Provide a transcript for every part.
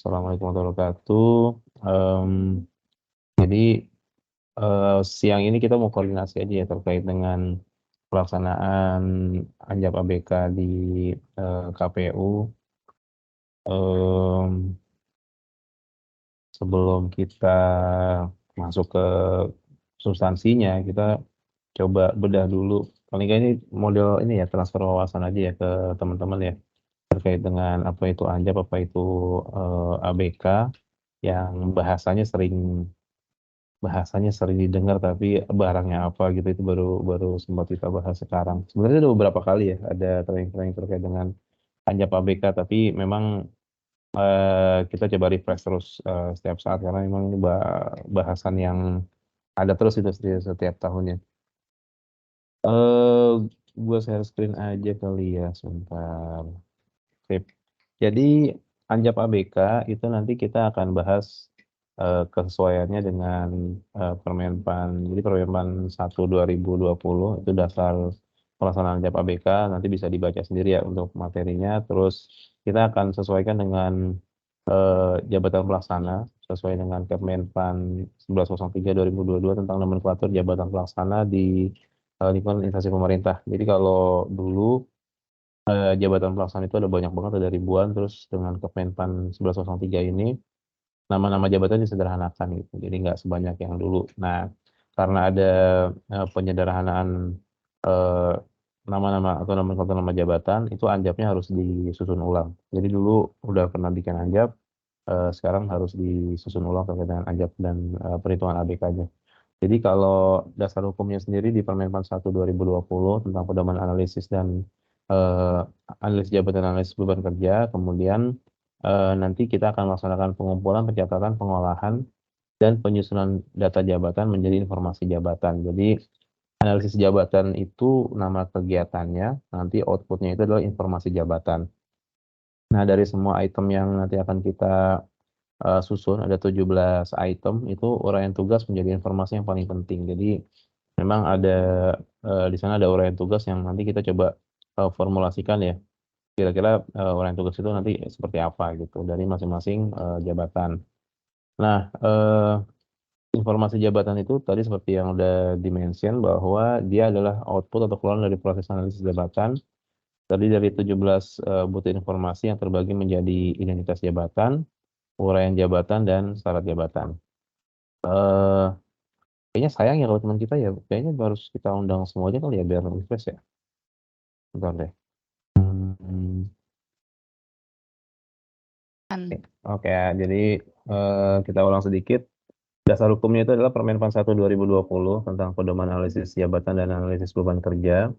Assalamualaikum warahmatullahi wabarakatuh. Jadi siang ini kita mau koordinasi aja ya terkait dengan pelaksanaan Anjap ABK di KPU. Sebelum kita masuk ke substansinya, kita coba bedah dulu. Paling nggak ini model ini ya transfer wawasan aja ya ke teman-teman ya terkait dengan apa itu Anjap, apa itu ABK yang bahasanya sering didengar tapi barangnya apa gitu itu baru sempat kita bahas sekarang. Sebenarnya ada beberapa kali ya ada training-training terkait dengan Anjap ABK tapi memang kita coba refresh terus setiap saat karena memang ini bahasan yang ada terus itu setiap tahunnya. Gua share screen aja kali ya sebentar. Sip. Jadi Anjap ABK itu nanti kita akan bahas kesesuaiannya dengan Permenpan. Jadi Permenpan 1 2020 itu dasar pelaksanaan Anjap ABK nanti bisa dibaca sendiri ya untuk materinya. Terus kita akan sesuaikan dengan jabatan pelaksana sesuai dengan Kemenpan 1103 2022 tentang nomenklatur jabatan pelaksana di lingkungan instansi pemerintah. Jadi kalau dulu jabatan pelaksana itu ada banyak banget, ada ribuan, terus dengan Kemenpan 1103 ini nama-nama jabatan disederhanakan gitu, jadi nggak sebanyak yang dulu. Nah, karena ada penyederhanaan nama-nama atau nomenklatur nama jabatan, itu anjapnya harus disusun ulang. Jadi dulu udah pernah bikin anjap, sekarang harus disusun ulang terkait dengan anjap dan perhitungan ABK-nya. Jadi kalau dasar hukumnya sendiri di Permenpan 1 2020 tentang pedoman analisis dan analisis jabatan analisis beban kerja, kemudian nanti kita akan melaksanakan pengumpulan, pencatatan, pengolahan, dan penyusunan data jabatan menjadi informasi jabatan. Jadi analisis jabatan itu nama kegiatannya, nanti outputnya itu adalah informasi jabatan. Nah dari semua item yang nanti akan kita susun, ada 17 item, itu uraian tugas menjadi informasi yang paling penting. Jadi memang ada di sana ada uraian tugas yang nanti kita coba formulasikan ya. Kira-kira uraian tugas itu nanti seperti apa gitu dari masing-masing jabatan. Nah, informasi jabatan itu tadi seperti yang udah dimention bahwa dia adalah output atau keluaran dari proses analisis jabatan. Tadi dari 17 butir informasi yang terbagi menjadi identitas jabatan, uraian jabatan, dan syarat jabatan. Kayaknya sayang ya kalau teman kita ya, kayaknya harus kita undang semua aja kali ya biar refresh ya. Bentar deh. Oke, jadi kita ulang sedikit. Dasar hukumnya itu adalah Permenpan 1 2020 tentang pedoman analisis jabatan dan analisis beban kerja.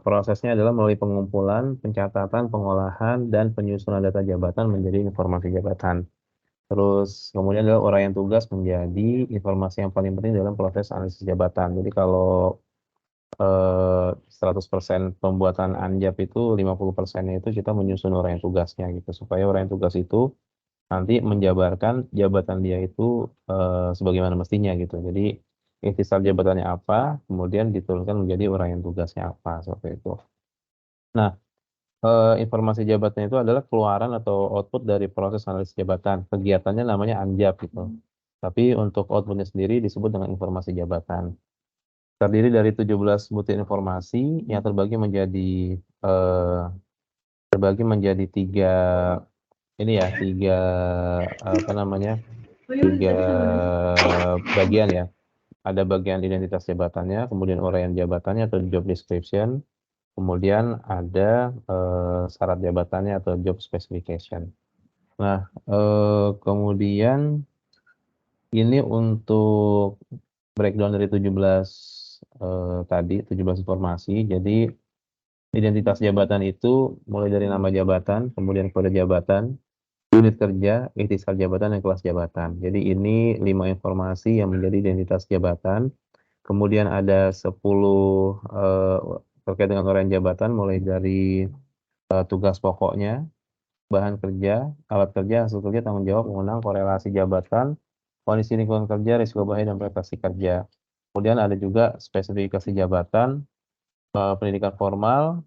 Prosesnya adalah melalui pengumpulan, pencatatan, pengolahan, dan penyusunan data jabatan menjadi informasi jabatan. Terus kemudian adalah uraian tugas menjadi informasi yang paling penting dalam proses analisis jabatan. Jadi kalau 100% pembuatan anjap itu 50%-nya itu kita menyusun uraian tugasnya gitu supaya uraian tugas itu nanti menjabarkan jabatan dia itu sebagaimana mestinya gitu. Jadi ikhtisar jabatannya apa, kemudian diturunkan menjadi uraian tugasnya apa seperti itu. Nah, informasi jabatan itu adalah keluaran atau output dari proses analisis jabatan. Kegiatannya namanya anjap gitu. Tapi untuk outputnya sendiri disebut dengan informasi jabatan. Terdiri dari 17 butir informasi yang terbagi menjadi tiga bagian ya. Ada bagian identitas jabatannya, kemudian uraian jabatannya atau job description, kemudian ada syarat jabatannya atau job specification. Nah, kemudian ini untuk breakdown dari 17 informasi. Jadi identitas jabatan itu mulai dari nama jabatan, kemudian kode jabatan, unit kerja, ikhtisar jabatan, dan kelas jabatan. Jadi ini 5 informasi yang menjadi identitas jabatan. Kemudian ada 10 terkait dengan uraian jabatan mulai dari tugas pokoknya, bahan kerja, alat kerja, hasil kerja, tanggung jawab, wewenang, korelasi jabatan, kondisi lingkungan kerja, risiko bahaya, dan prestasi kerja. Kemudian ada juga spesifikasi jabatan, pendidikan formal,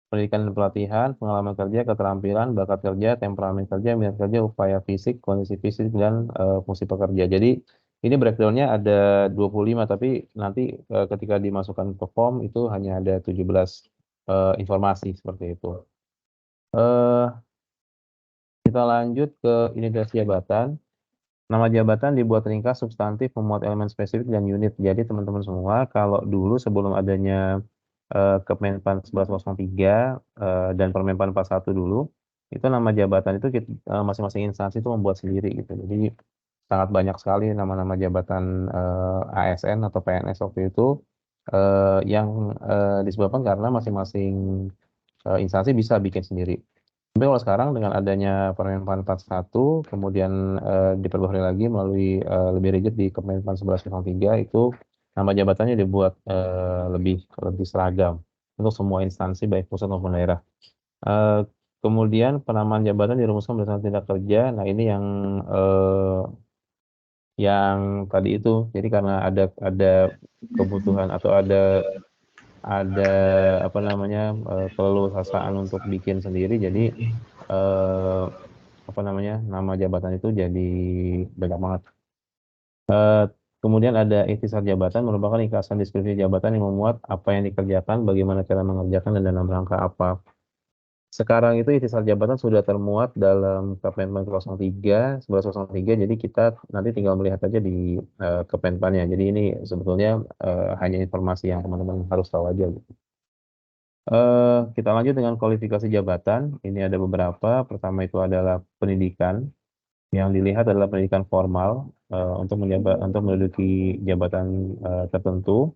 pendidikan dan pelatihan, pengalaman kerja, keterampilan, bakat kerja, temperamen kerja, minat kerja, upaya fisik, kondisi fisik, dan fungsi pekerja. Jadi ini breakdown-nya ada 25, tapi nanti ketika dimasukkan ke form itu hanya ada 17 informasi seperti itu. Eh, kita lanjut ke identitas jabatan. Nama jabatan dibuat ringkas, substantif, memuat elemen spesifik dan unit. Jadi teman-teman semua, kalau dulu sebelum adanya Kemenpan 1103 dan Permenpan 41 dulu, itu nama jabatan itu masing-masing instansi itu membuat sendiri gitu. Jadi sangat banyak sekali nama-nama jabatan ASN atau PNS waktu itu yang disebabkan karena masing-masing instansi bisa bikin sendiri. Tapi kalau sekarang dengan adanya Permenpan 41, kemudian diperbarui lagi melalui lebih rigid di Kemenpan 1103 itu nama jabatannya dibuat lebih seragam untuk semua instansi baik pusat maupun daerah. Kemudian penamaan jabatan dirumuskan berdasarkan tindak kerja. Nah ini yang tadi itu, jadi karena ada kebutuhan atau ada apa namanya keleluasaan untuk bikin sendiri, jadi eh, apa namanya nama jabatan itu jadi banyak banget. Eh, kemudian ada ikhtisar jabatan merupakan ringkasan deskripsi jabatan yang memuat apa yang dikerjakan, bagaimana cara mengerjakan, dan dalam rangka apa. Sekarang itu ikhtisar jabatan sudah termuat dalam Kemenpan 03, 1103, jadi kita nanti tinggal melihat aja di Kemenpannya. Jadi ini sebetulnya hanya informasi yang teman-teman harus tahu aja gitu. Kita lanjut dengan kualifikasi jabatan. Ini ada beberapa. Pertama itu adalah pendidikan. Yang dilihat adalah pendidikan formal untuk menduduki jabatan tertentu.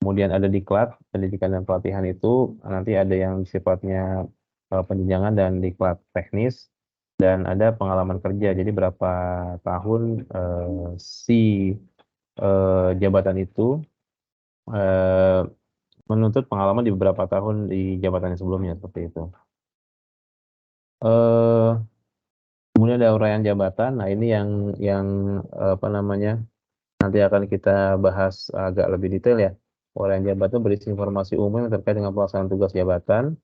Kemudian ada diklat, pendidikan dan pelatihan itu nanti ada yang sifatnya penjenjangan dan diklat teknis, dan ada pengalaman kerja. Jadi berapa tahun si jabatan itu eh, menuntut pengalaman di beberapa tahun di jabatan yang sebelumnya seperti itu. Eh, Kemudian ada uraian jabatan. Nah ini yang apa namanya nanti akan kita bahas agak lebih detail ya. Uraian jabatan berisi informasi umum yang terkait dengan pelaksanaan tugas jabatan,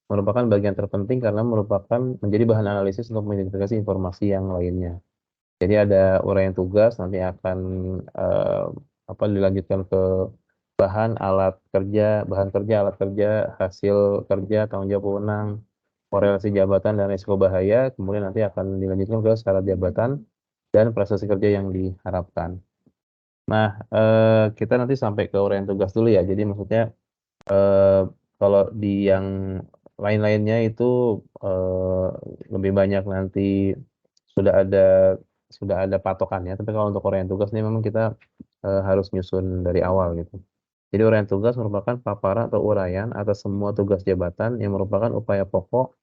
merupakan bagian terpenting karena merupakan menjadi bahan analisis untuk mengidentifikasi informasi yang lainnya. Jadi ada uraian tugas nanti akan eh, apa dilanjutkan ke bahan kerja, alat kerja, hasil kerja, tanggung jawab wewenang, korelasi jabatan dan risiko bahaya, kemudian nanti akan dilanjutkan ke syarat jabatan dan prestasi kerja yang diharapkan. Nah, kita nanti sampai ke uraian tugas dulu ya. Jadi maksudnya eh, kalau di yang lain-lainnya itu eh, lebih banyak nanti sudah ada sudah ada patokannya. Tapi kalau untuk uraian tugas ini memang kita harus nyusun dari awal gitu. Jadi uraian tugas merupakan paparan atau uraian atas semua tugas jabatan yang merupakan upaya pokok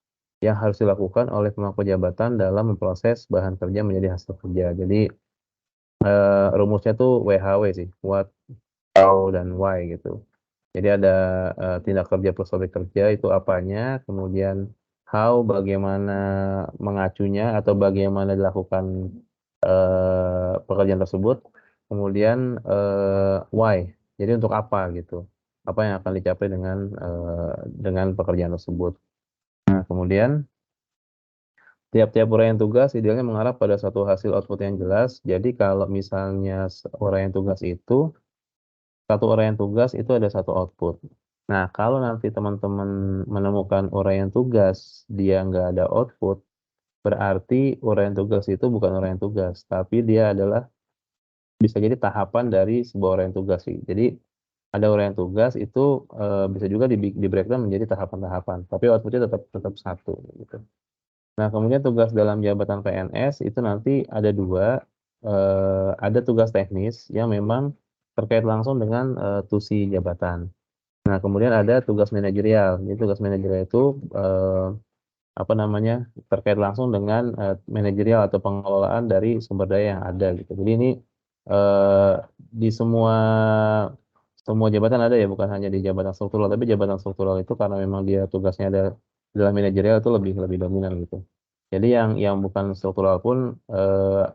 yang harus dilakukan oleh pemangku jabatan dalam memproses bahan kerja menjadi hasil kerja. Jadi rumusnya tuh WHW sih, what, how, dan why gitu. Jadi ada tindak kerja plus objek kerja itu apanya, kemudian how bagaimana mengacunya atau bagaimana dilakukan pekerjaan tersebut, kemudian why. Jadi untuk apa gitu, apa yang akan dicapai dengan pekerjaan tersebut. Nah, kemudian tiap-tiap uraian tugas idealnya mengarah pada satu hasil output yang jelas. Jadi kalau misalnya uraian tugas itu, satu uraian tugas itu ada satu output. Nah, kalau nanti teman-teman menemukan uraian tugas, dia nggak ada output, berarti uraian tugas itu bukan uraian tugas, tapi dia adalah bisa jadi tahapan dari sebuah uraian tugas sih. Jadi ada uraian tugas itu bisa juga di breakdown menjadi tahapan-tahapan, tapi outputnya tetap tetap satu gitu. Nah, kemudian tugas dalam jabatan PNS itu nanti ada dua, ada tugas teknis yang memang terkait langsung dengan tusi jabatan. Nah, kemudian ada tugas manajerial. Jadi tugas manajerial itu apa namanya terkait langsung dengan manajerial atau pengelolaan dari sumber daya yang ada gitu. Jadi ini di semua jabatan ada ya, bukan hanya di jabatan struktural, tapi jabatan struktural itu karena memang dia tugasnya ada dalam manajerial itu lebih lebih dominan gitu. Jadi yang bukan struktural pun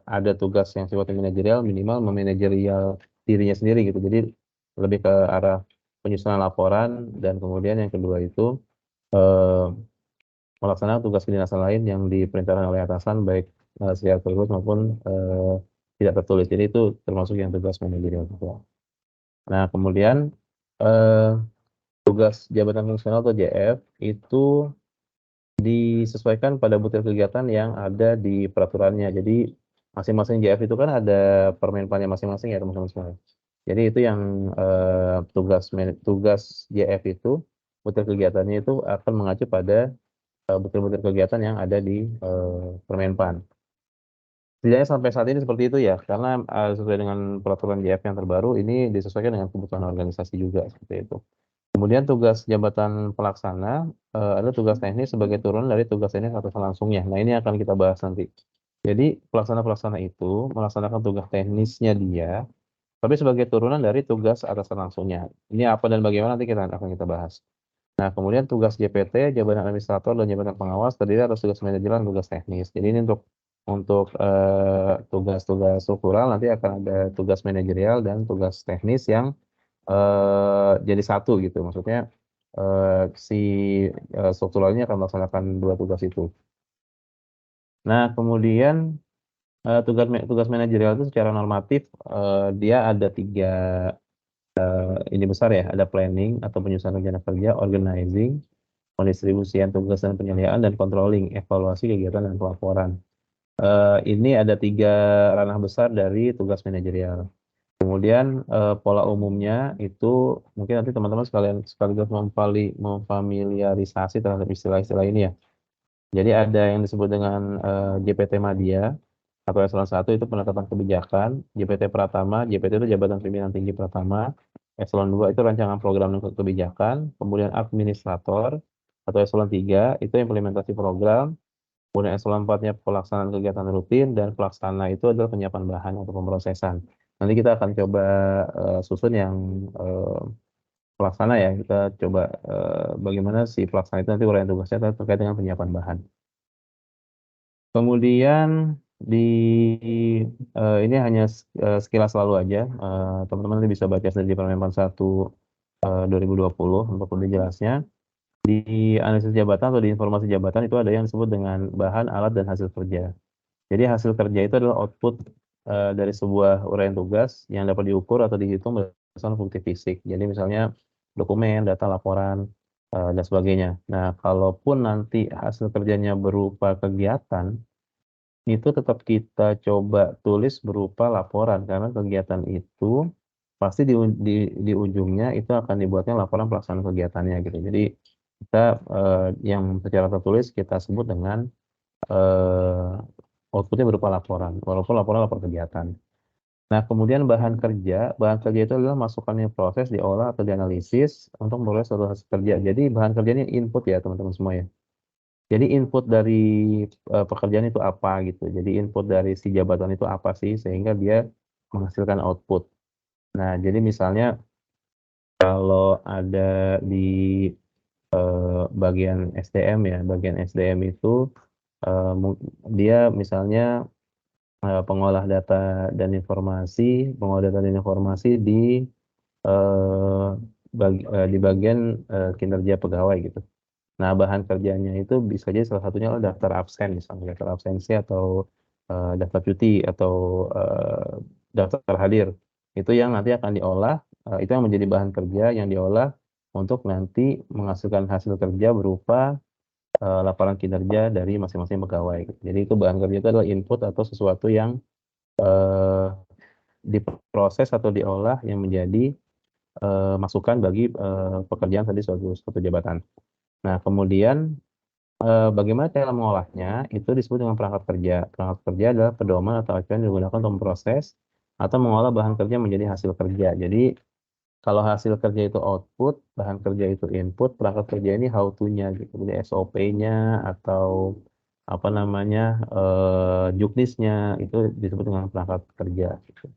ada tugas yang sifatnya manajerial, minimal memanajerial dirinya sendiri gitu. Jadi lebih ke arah penyusunan laporan, dan kemudian yang kedua itu eee, melaksanakan tugas kedinasan lain yang diperintahkan oleh atasan baik, secara tertulis maupun, tidak tertulis. Jadi itu termasuk yang tugas manajerial juga. Nah kemudian, eee, tugas jabatan fungsional atau JF itu disesuaikan pada butir kegiatan yang ada di peraturannya. Jadi masing-masing JF itu kan ada permenpannya masing-masing ya teman-teman semua. Jadi itu yang, tugas JF itu, butir kegiatannya itu akan mengacu pada, butir-butir kegiatan yang ada di, Permenpan. Setidaknya sampai saat ini seperti itu ya, karena, sesuai dengan peraturan JF yang terbaru ini disesuaikan dengan kebutuhan organisasi juga, seperti itu. Kemudian tugas jabatan pelaksana, adalah tugas teknis sebagai turunan dari tugas teknis atasan langsungnya. Nah ini akan kita bahas nanti. Jadi pelaksana-pelaksana itu melaksanakan tugas teknisnya dia, tapi sebagai turunan dari tugas atasan langsungnya. Ini apa dan bagaimana nanti akan kita bahas. Nah kemudian tugas JPT, jabatan administrator dan jabatan pengawas terdiri atas tugas manajerial dan tugas teknis. Jadi ini untuk, tugas-tugas struktural nanti akan ada tugas manajerial dan tugas teknis yang jadi satu gitu. Maksudnya, si, struktural ini akan melaksanakan 2 tugas itu. Nah kemudian, tugas manajerial itu secara normatif, dia ada 3 ini besar ya, ada planning atau penyusunan rencana kerja, organizing, pendistribusian tugas dan penyediaan, dan controlling, evaluasi kegiatan dan pelaporan. Ini ada 3 ranah besar dari tugas manajerial. Kemudian, pola umumnya itu mungkin nanti teman-teman sekaligus memfamiliarisasi terhadap istilah-istilah ini ya. Jadi ada yang disebut dengan, JPT Madya atau eselon 1 itu penetapan kebijakan, JPT Pratama, JPT itu jabatan pimpinan tinggi Pratama, eselon 2 itu rancangan program dan kebijakan, kemudian administrator atau eselon 3 itu implementasi program, kemudian eselon 4-nya pelaksanaan kegiatan rutin, dan pelaksana itu adalah penyiapan bahan atau pemrosesan. Nanti kita akan coba, susun yang, pelaksana ya, kita coba, bagaimana si pelaksana itu nanti uraian tugasnya terkait dengan penyiapan bahan. Kemudian ini hanya sekilas lalu aja, teman-teman nanti bisa baca sendiri di Permenpan 1, 2020 untuk lebih jelasnya. Di analisis jabatan atau di informasi jabatan itu ada yang disebut dengan bahan, alat, dan hasil kerja. Jadi hasil kerja itu adalah output, dari sebuah uraian tugas yang dapat diukur atau dihitung berdasarkan bukti fisik. Jadi misalnya dokumen, data laporan, dan sebagainya. Nah, kalaupun nanti hasil kerjanya berupa kegiatan, itu tetap kita coba tulis berupa laporan, karena kegiatan itu pasti di ujungnya itu akan dibuatnya laporan pelaksanaan kegiatannya gitu. Jadi kita, yang secara tertulis kita sebut dengan, eee, output-nya berupa laporan, walaupun laporan kegiatan. Nah kemudian bahan kerja itu adalah masukannya proses, diolah atau dianalisis untuk memperoleh suatu hasil kerja. Jadi bahan kerja ini input ya teman-teman semua ya. Jadi input dari, pekerjaan itu apa gitu. Jadi input dari si jabatan itu apa sih sehingga dia menghasilkan output. Nah jadi misalnya kalau ada di, bagian SDM ya, bagian SDM itu, dia misalnya, pengolah data dan informasi di, eee, di bagian, kinerja pegawai gitu. Nah, bahan kerjanya itu bisa jadi salah satunya adalah daftar absen misalnya, daftar absensi atau, daftar cuti atau, daftar hadir. Itu yang nanti akan diolah, itu yang menjadi bahan kerja yang diolah untuk nanti menghasilkan hasil kerja berupa, laporan kinerja dari masing-masing pegawai gitu. Jadi itu bahan kerja itu adalah input atau sesuatu yang, eee, diproses atau diolah yang menjadi, masukan bagi, pekerjaan tadi suatu jabatan. Nah kemudian, bagaimana cara mengolahnya, itu disebut dengan perangkat kerja. Perangkat kerja adalah pedoman atau acuan yang digunakan untuk memproses atau mengolah bahan kerja menjadi hasil kerja. Jadi, kalau hasil kerja itu output, bahan kerja itu input, perangkat kerja ini how to-nya gitu. Jadi SOP-nya atau apa namanya, juknisnya itu disebut dengan perangkat kerja gitu.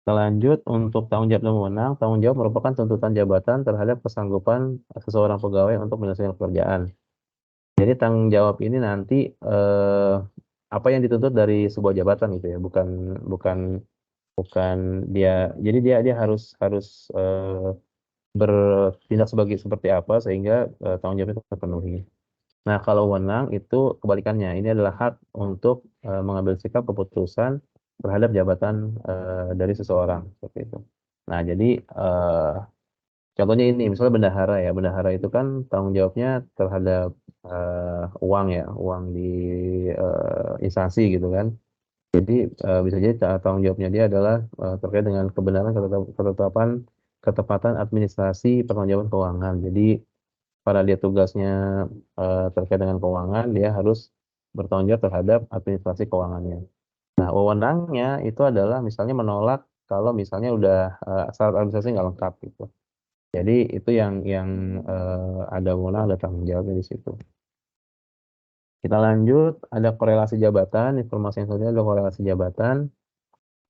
Kita lanjut untuk tanggung jawab dan wewenang. Tanggung jawab merupakan tuntutan jabatan terhadap kesanggupan seseorang pegawai untuk menyelesaikan pekerjaan. Jadi tanggung jawab ini nanti, apa yang dituntut dari sebuah jabatan gitu ya, bukan bukan bukan dia jadi dia dia harus harus, bertindak seperti apa sehingga tanggung jawabnya terpenuhi. Nah, kalau wewenang itu kebalikannya. Ini adalah hak untuk mengambil sikap keputusan terhadap jabatan dari seseorang seperti itu. Nah, jadi contohnya ini, misalnya bendahara ya. Bendahara itu kan tanggung jawabnya terhadap uang ya, uang di instansi gitu kan. Jadi bisa jadi tanggung jawabnya dia adalah terkait dengan kebenaran ketepatan administrasi pertanggungjawaban keuangan. Jadi pada dia tugasnya terkait dengan keuangan, dia harus bertanggung jawab terhadap administrasi keuangannya. Nah, wewenangnya itu adalah misalnya menolak kalau misalnya udah syarat administrasi nggak lengkap gitu. Jadi itu yang ada wewenang, ada tanggung jawabnya di situ. Kita lanjut, ada korelasi jabatan. Informasi yang selanjutnya ada korelasi jabatan.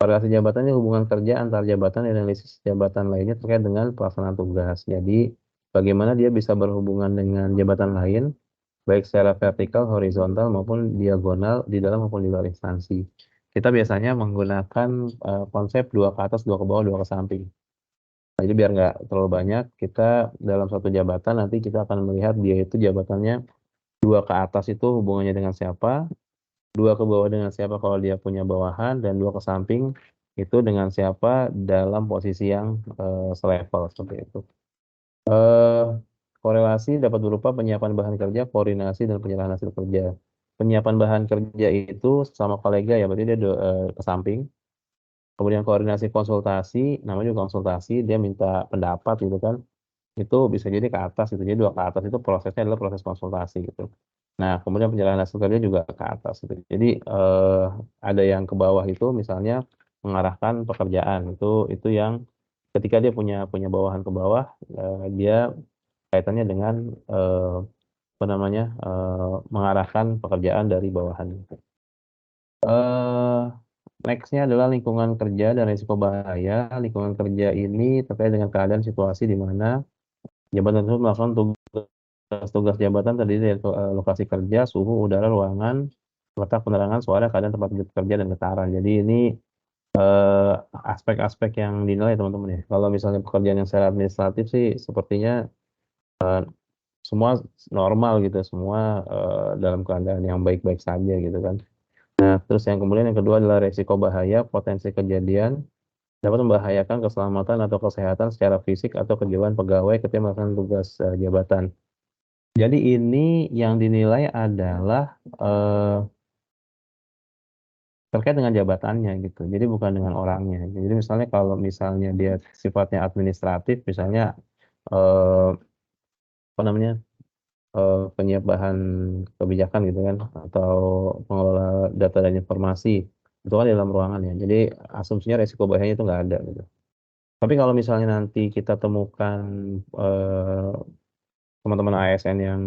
Korelasi jabatan ini hubungan kerja antar jabatan dan analisis jabatan lainnya terkait dengan pelaksanaan tugas. Jadi, bagaimana dia bisa berhubungan dengan jabatan lain, baik secara vertikal, horizontal, maupun diagonal, di dalam maupun di luar instansi. Kita biasanya menggunakan konsep dua ke atas, dua ke bawah, dua ke samping. Nah, jadi biar nggak terlalu banyak, kita dalam satu jabatan nanti kita akan melihat dia itu jabatannya dua ke atas itu hubungannya dengan siapa, dua ke bawah dengan siapa kalau dia punya bawahan, dan dua ke samping itu dengan siapa dalam posisi yang selevel seperti itu. Eh, Korelasi dapat berupa penyiapan bahan kerja, koordinasi, dan penyerahan hasil kerja. Penyiapan bahan kerja itu sama kolega ya, berarti dia ke samping. Kemudian koordinasi konsultasi, namanya juga konsultasi, dia minta pendapat gitu kan. Itu bisa jadi ke atas gitu. Jadi dua ke atas itu prosesnya adalah proses konsultasi gitu. Nah, kemudian penyerahan hasil kerja juga ke atas gitu. Jadi ada yang ke bawah itu misalnya mengarahkan pekerjaan itu yang ketika dia punya bawahan ke bawah, dia kaitannya dengan apa namanya mengarahkan pekerjaan dari bawahan. Eh Nextnya adalah lingkungan kerja dan risiko bahaya. Lingkungan kerja ini terkait dengan keadaan situasi di mana jabatan tersebut melakukan tugas jabatan terdiri dari lokasi kerja, suhu udara ruangan, letak penerangan, suara, keadaan tempat kerja, dan getaran. Jadi ini eh, aspek-aspek yang dinilai teman-teman ya. Kalau misalnya pekerjaan yang secara administratif sih sepertinya semua normal gitu, semua dalam keadaan yang baik-baik saja gitu kan. Nah, terus yang kemudian yang kedua adalah resiko bahaya, potensi kejadian dapat membahayakan keselamatan atau kesehatan secara fisik atau kejiwaan pegawai ketika melakukan tugas jabatan. Jadi ini yang dinilai adalah terkait dengan jabatannya gitu. Jadi bukan dengan orangnya. Jadi misalnya kalau misalnya dia sifatnya administratif, misalnya eh, apa namanya penyiap bahan kebijakan gitu kan, atau pengelola data dan informasi itu kan di dalam ruangan ya. Jadi asumsinya resiko bahayanya itu nggak ada gitu. Tapi kalau misalnya nanti kita temukan eh, teman-teman ASN yang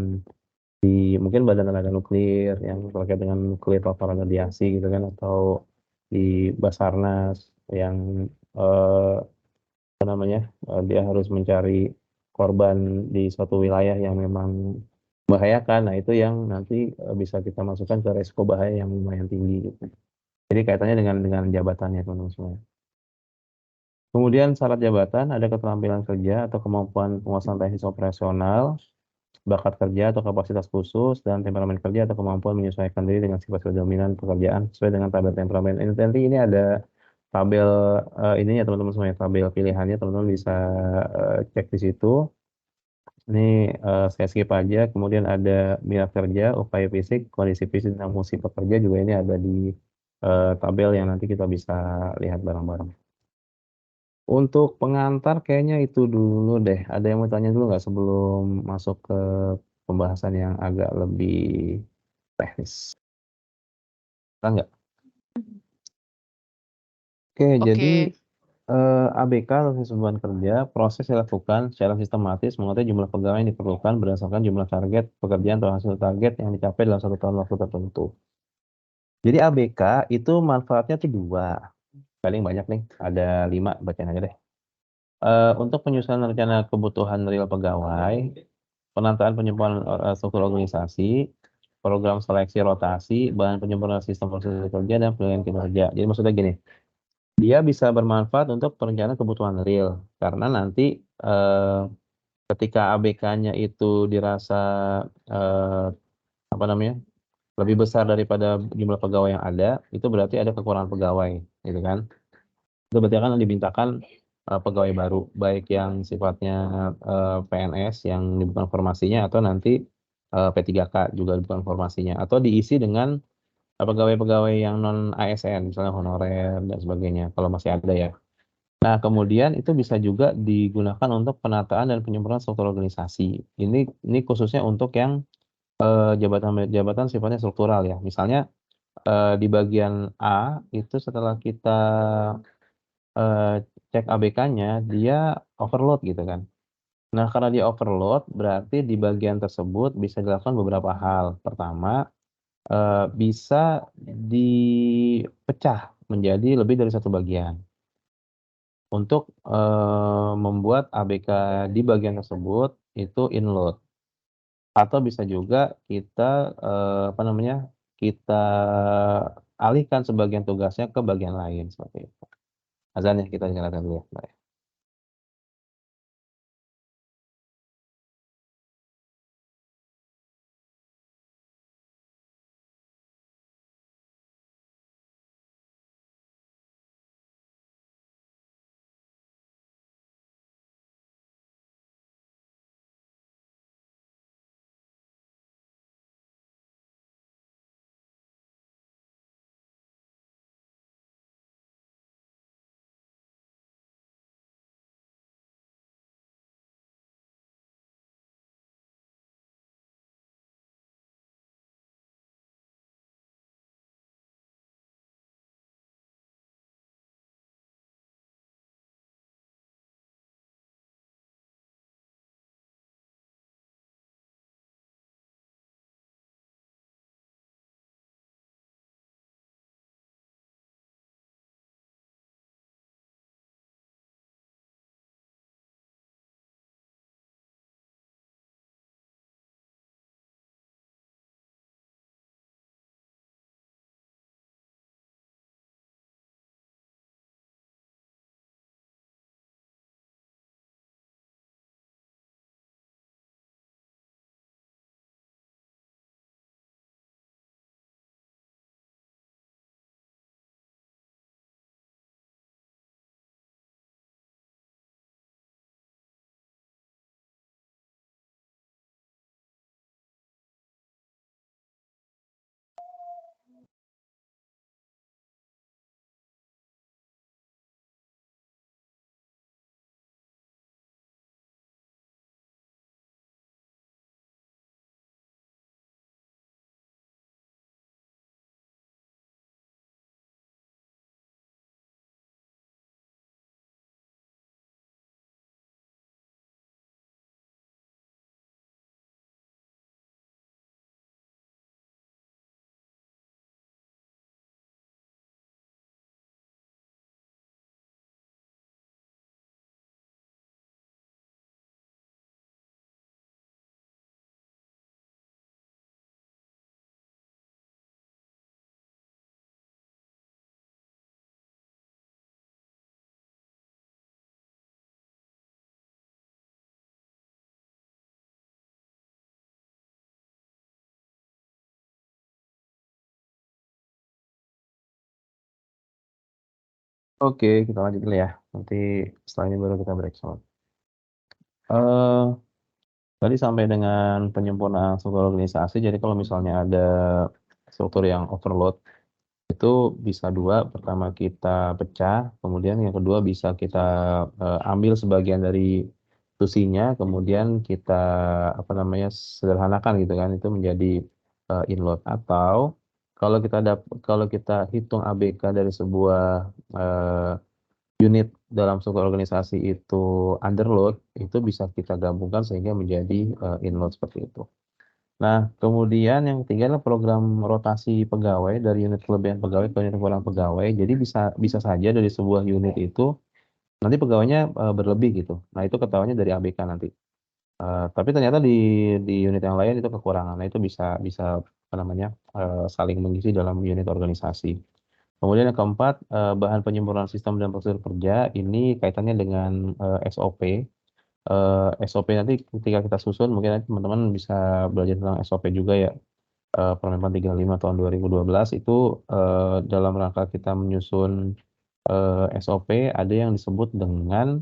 di mungkin Badan Tenaga Nuklir yang terkait dengan nuklir paparan radiasi gitu kan, atau di Basarnas yang eh, apa namanya dia harus mencari korban di suatu wilayah yang memang membahayakan. Nah, itu yang nanti bisa kita masukkan ke resiko bahaya yang lumayan tinggi gitu. Jadi kaitannya dengan jabatannya teman-teman semua. Kemudian syarat jabatan ada keterampilan kerja atau kemampuan penguasaan teknis operasional, bakat kerja atau kapasitas khusus, dan temperamen kerja atau kemampuan menyesuaikan diri dengan sifat dominan pekerjaan sesuai dengan tabel temperamen. Ini nanti ini ada tabel ini ya teman-teman semuanya, tabel pilihannya teman-teman bisa cek di situ. Ini saya skip aja. Kemudian ada minat kerja, upaya fisik, kondisi fisik dan fungsi pekerja juga ini ada di tabel yang nanti kita bisa lihat bareng-bareng. Untuk pengantar kayaknya itu dulu deh. Ada yang mau tanya dulu nggak sebelum masuk ke pembahasan yang agak lebih teknis? Kan nggak? Oke, jadi Oke, ABK atau hubungan kerja proses dilakukan secara sistematis mengetahui jumlah pegawai yang diperlukan berdasarkan jumlah target pekerjaan atau hasil target yang dicapai dalam satu tahun waktu tertentu. Jadi ABK itu manfaatnya tuh dua, paling banyak nih, ada 5, bacain aja deh. Untuk penyusunan rencana kebutuhan real pegawai, penataan penyempurnaan struktur organisasi, program seleksi rotasi, bahan penyempurnaan sistem proses kerja, dan penilaian kinerja. Jadi maksudnya gini, dia bisa bermanfaat untuk perencanaan kebutuhan real, karena nanti eee, ketika ABK-nya itu dirasa, eee, apa namanya, lebih besar daripada jumlah pegawai yang ada, itu berarti ada kekurangan pegawai, gitu kan. Itu berarti akan dimintakan, pegawai baru, baik yang sifatnya, PNS yang dibutuhkan formasinya atau nanti, P3K juga dibutuhkan formasinya, atau diisi dengan, pegawai-pegawai yang non ASN, misalnya honorer dan sebagainya, kalau masih ada ya. Nah, kemudian itu bisa juga digunakan untuk penataan dan penyempurnaan struktur organisasi. Ini khususnya untuk yang, jabatan sifatnya struktural ya. Misalnya, di bagian A itu setelah kita, eee, cek ABK-nya, dia overload gitu kan. Nah, karena dia overload, berarti di bagian tersebut bisa dilakukan beberapa hal. Pertama, bisa dipecah menjadi lebih dari satu bagian untuk, membuat ABK di bagian tersebut itu inload. Atau bisa juga kita, apa namanya, kita alihkan sebagian tugasnya ke bagian lain, seperti itu. Azan ya, kita nyalakan dulu ya, Mbak, ya. Oke, kita lanjut dulu ya, nanti setelah ini baru kita break soalnya. Eee, Tadi sampai dengan penyempurnaan struktur organisasi, jadi kalau misalnya ada struktur yang overload, itu bisa 2, pertama kita pecah, kemudian yang kedua bisa kita, ambil sebagian dari tusinya, kemudian kita, apa namanya, sederhanakan gitu kan, itu menjadi, inload. Atau kalau kita hitung ABK dari sebuah, unit dalam struktur organisasi itu underload, itu bisa kita gabungkan sehingga menjadi, inload seperti itu. Nah, kemudian yang ketiga adalah program rotasi pegawai dari unit kelebihan pegawai ke unit kekurangan pegawai. Jadi bisa bisa saja dari sebuah unit itu nanti pegawainya, berlebih gitu. Nah, itu ketahuannya dari ABK nanti. Tapi ternyata di unit yang lain itu kekurangan. Nah, itu bisa bisa apa namanya, saling mengisi dalam unit organisasi. Kemudian yang keempat, bahan penyempurnaan sistem dan prosedur kerja ini kaitannya dengan, SOP. SOP nanti ketika kita susun mungkin nanti teman-teman bisa belajar tentang SOP juga ya. Permenpan 35 tahun 2012 itu, dalam rangka kita menyusun, SOP ada yang disebut dengan,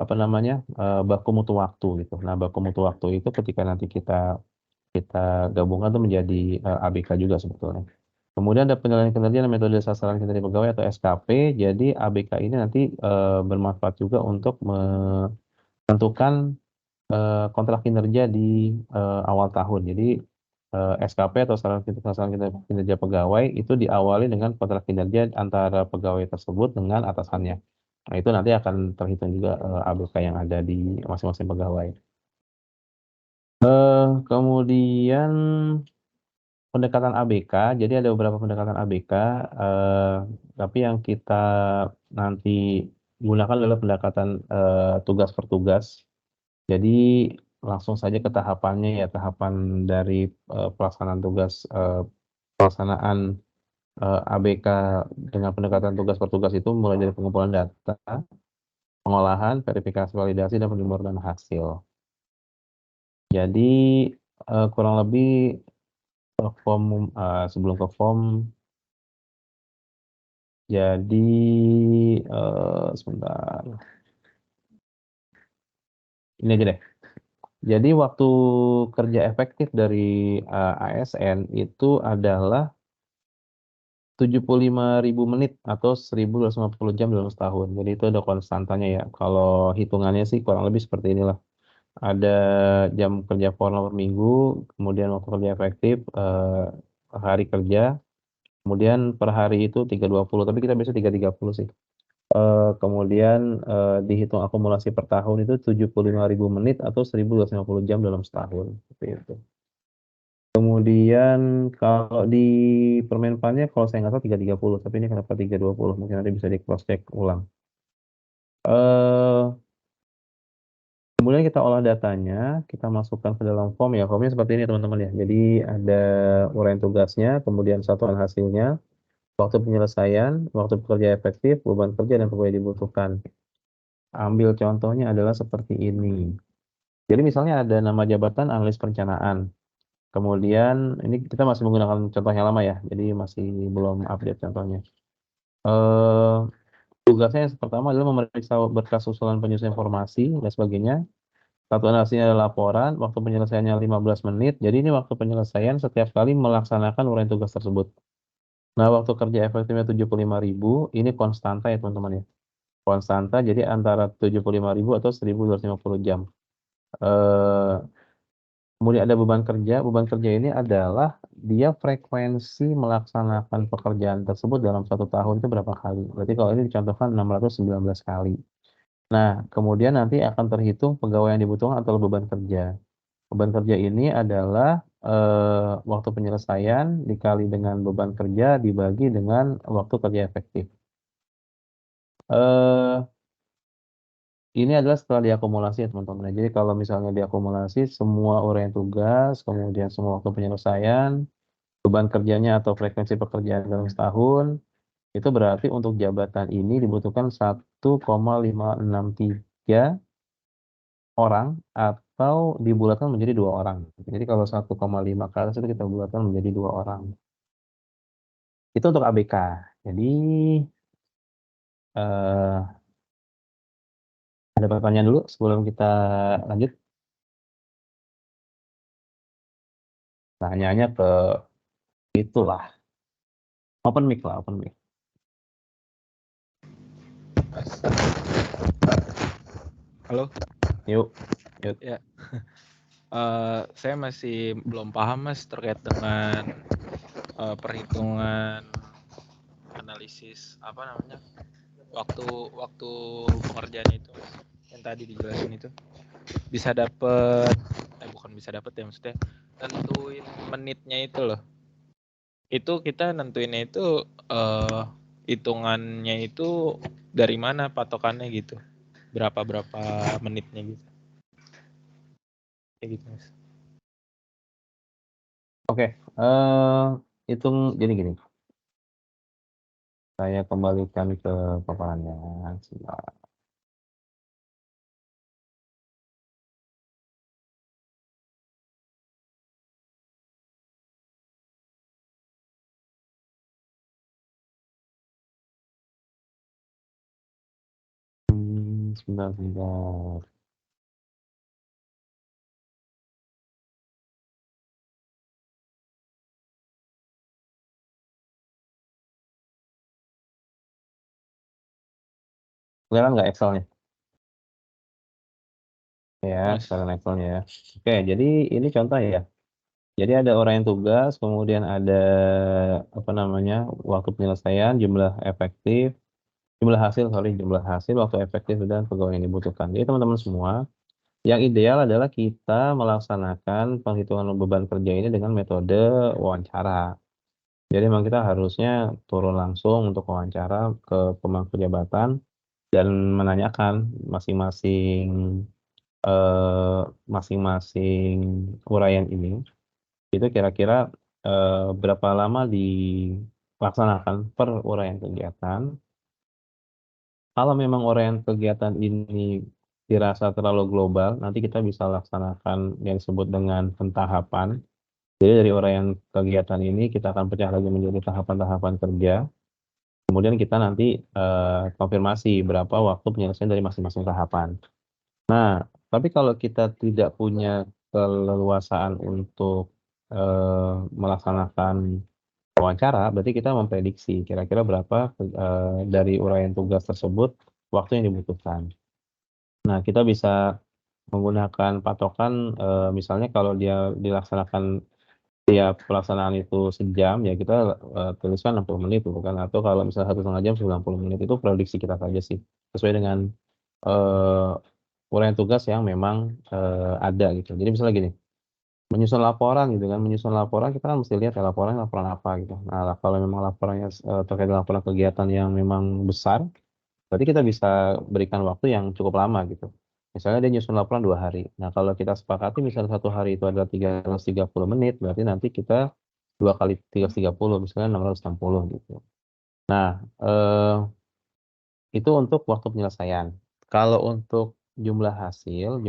apa namanya, baku mutu waktu gitu. Nah, baku mutu waktu itu ketika nanti kita kita gabungkan tuh menjadi, ABK juga sebetulnya. Kemudian ada penilaian kinerja dan metode sasaran kinerja pegawai atau SKP. Jadi ABK ini nanti, bermanfaat juga untuk menentukan, kontrak kinerja di, awal tahun. Jadi, SKP atau sasaran kinerja pegawai itu diawali dengan kontrak kinerja antara pegawai tersebut dengan atasannya. Nah, itu nanti akan terhitung juga, ABK yang ada di masing-masing pegawai. Kemudian pendekatan ABK, jadi ada beberapa pendekatan ABK, tapi yang kita nanti gunakan adalah pendekatan, tugas per tugas. Jadi langsung saja ke tahapannya ya, tahapan dari, pelaksanaan tugas, pelaksanaan, ABK dengan pendekatan tugas per tugas itu mulai dari pengumpulan data, pengolahan, verifikasi validasi, dan penyempurnaan hasil. Jadi, kurang lebih sebelum ke form, jadi, sebentar, ini aja deh. Jadi waktu kerja efektif dari, ASN itu adalah 75.000 menit atau 1.250 jam dalam setahun. Jadi itu ada konstantanya ya. Kalau hitungannya sih kurang lebih seperti inilah. Ada jam kerja formal per minggu, kemudian waktu kerja efektif, hari kerja, kemudian per hari itu 320, tapi kita biasa 330 sih. Kemudian, dihitung akumulasi per tahun itu 75.000 menit atau 1.250 jam dalam setahun, seperti itu. Kemudian kalau di Permenpannya kalau saya nggak salah 330, tapi ini kenapa 320, mungkin nanti bisa di cross check ulang. Kemudian kita olah datanya, kita masukkan ke dalam form ya, formnya seperti ini teman-teman ya. Jadi ada uraian tugasnya, kemudian satuan hasilnya, waktu penyelesaian, waktu bekerja efektif, beban kerja, dan pegawai dibutuhkan. Ambil contohnya adalah seperti ini. Jadi misalnya ada nama jabatan analis perencanaan. Kemudian ini kita masih menggunakan contoh yang lama ya, jadi masih belum update contohnya. Tugasnya yang pertama adalah memeriksa berkas usulan penyusun informasi dan sebagainya. Satuan hasilnya adalah laporan, waktu penyelesaiannya 15 menit. Jadi ini waktu penyelesaian setiap kali melaksanakan uraian tugas tersebut. Nah, waktu kerja efektifnya 75.000, ini konstanta ya teman-teman ya. Konstanta jadi antara 75.000 atau 1.250 jam. Kemudian ada beban kerja ini adalah dia frekuensi melaksanakan pekerjaan tersebut dalam 1 tahun itu berapa kali. Berarti kalau ini dicontohkan 619 kali. Nah, kemudian nanti akan terhitung pegawai yang dibutuhkan atau beban kerja. Beban kerja ini adalah, waktu penyelesaian dikali dengan beban kerja dibagi dengan waktu kerja efektif. Ini adalah setelah diakumulasi ya teman-teman. Jadi kalau misalnya diakumulasi semua uraian tugas, kemudian semua waktu penyelesaian, beban kerjanya atau frekuensi pekerjaan dalam setahun, itu berarti untuk jabatan ini dibutuhkan 1,563 orang atau dibulatkan menjadi 2 orang. Jadi kalau 1,5 ke atas itu kita bulatkan menjadi 2 orang. Itu untuk ABK. Jadi, ada pertanyaan dulu sebelum kita lanjut? Tanyanya ke itulah, open mic lah, open mic. Halo. Yuk. Ya. Saya masih belum paham Mas terkait dengan perhitungan analisis waktu pengerjaan itu Mas, yang tadi dijelasin itu. Bukan bisa dapet ya, maksudnya nentuin menitnya itu loh. Itu kita nentuinnya itu hitungannya itu dari mana patokannya gitu. Berapa menitnya gitu. Kayak gitu Mas. Oke, hitung jadi gini. Saya kembalikan ke paparannya. sebentar. Kelihatan nggak Excelnya? Ya, Mas. kelihatan Excelnya ya. Oke, jadi ini contoh ya. Jadi ada orang yang tugas, kemudian ada apa namanya waktu penyelesaian, jumlah efektif, jumlah hasil, sorry, jumlah hasil, waktu efektif dan pegawai yang dibutuhkan. Jadi teman-teman semua, yang ideal adalah kita melaksanakan penghitungan beban kerja ini dengan metode wawancara. Jadi memang kita harusnya turun langsung untuk wawancara ke pemangku jabatan dan menanyakan masing-masing eh, masing-masing uraian ini itu kira-kira berapa lama dilaksanakan per uraian kegiatan. Kalau memang uraian kegiatan ini dirasa terlalu global, nanti kita bisa laksanakan yang disebut dengan pentahapan. Jadi dari uraian kegiatan ini kita akan pecah lagi menjadi tahapan-tahapan kerja. Kemudian kita nanti konfirmasi berapa waktu penyelesaian dari masing-masing tahapan. Nah, tapi kalau kita tidak punya keleluasaan untuk melaksanakan wawancara, berarti kita memprediksi kira-kira berapa dari uraian tugas tersebut waktu yang dibutuhkan. Nah, kita bisa menggunakan patokan misalnya kalau dia dilaksanakan tiap pelaksanaan itu sejam, ya kita tuliskan 60 menit gitu kan. Atau kalau misalnya 1,5 jam, 90 menit itu prediksi kita saja sih. Sesuai dengan uraian tugas yang memang ada gitu. Jadi misalnya gini, menyusun laporan gitu kan, menyusun laporan kita kan mesti lihat ya laporan apa gitu. Nah, kalau memang laporannya terkait dengan laporan kegiatan yang memang besar, berarti kita bisa berikan waktu yang cukup lama gitu. Misalnya dia nyusun laporan 2 hari. Nah, kalau kita sepakati misalnya 1 hari itu adalah 330 menit, berarti nanti kita 2 kali 330, misalnya 660 gitu. Nah, itu untuk waktu penyelesaian. Kalau untuk jumlah hasil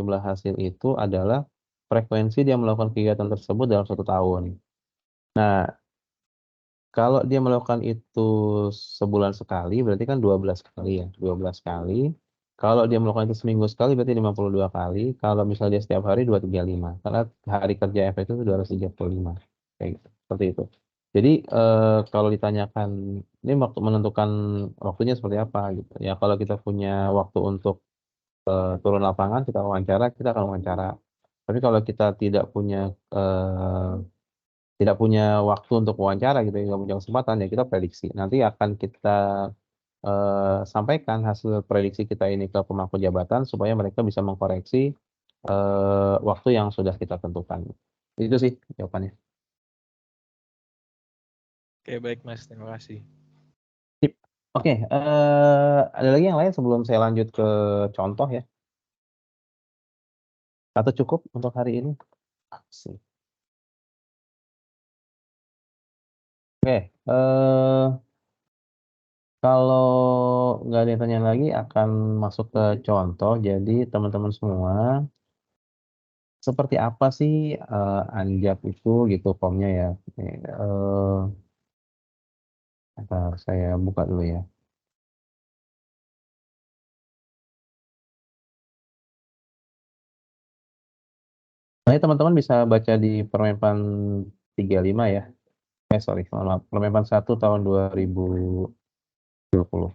itu adalah frekuensi dia melakukan kegiatan tersebut dalam 1 tahun. Nah, kalau dia melakukan itu sebulan sekali, berarti kan 12 kali ya, 12 kali. Kalau dia melakukan itu seminggu sekali, berarti 52 kali. Kalau misalnya dia setiap hari, 235. Karena hari kerja efektif itu 235. Kayak gitu, seperti itu. Jadi, kalau ditanyakan, ini waktu menentukan waktunya seperti apa gitu. Ya, kalau kita punya waktu untuk turun lapangan, kita wawancara, kita akan wawancara. Tapi kalau kita tidak punya waktu untuk wawancara gitu, ya, nggak punya kesempatan ya kita prediksi. Nanti akan kita sampaikan hasil prediksi kita ini ke pemangku jabatan supaya mereka bisa mengkoreksi waktu yang sudah kita tentukan. Itu sih jawabannya. Oke, baik Mas, terima kasih. Sip. Oke, ada lagi yang lain sebelum saya lanjut ke contoh ya? Atau cukup untuk hari ini? Sip. Oke, kalau nggak ada yang tanya lagi, akan masuk ke contoh. Jadi teman-teman semua, seperti apa sih Anjap itu gitu formnya ya? Bentar, saya buka dulu ya. Nah, ini teman-teman bisa baca di Permenpan 35 ya. Sorry, mohon maaf. Permenpan 1 tahun 2020.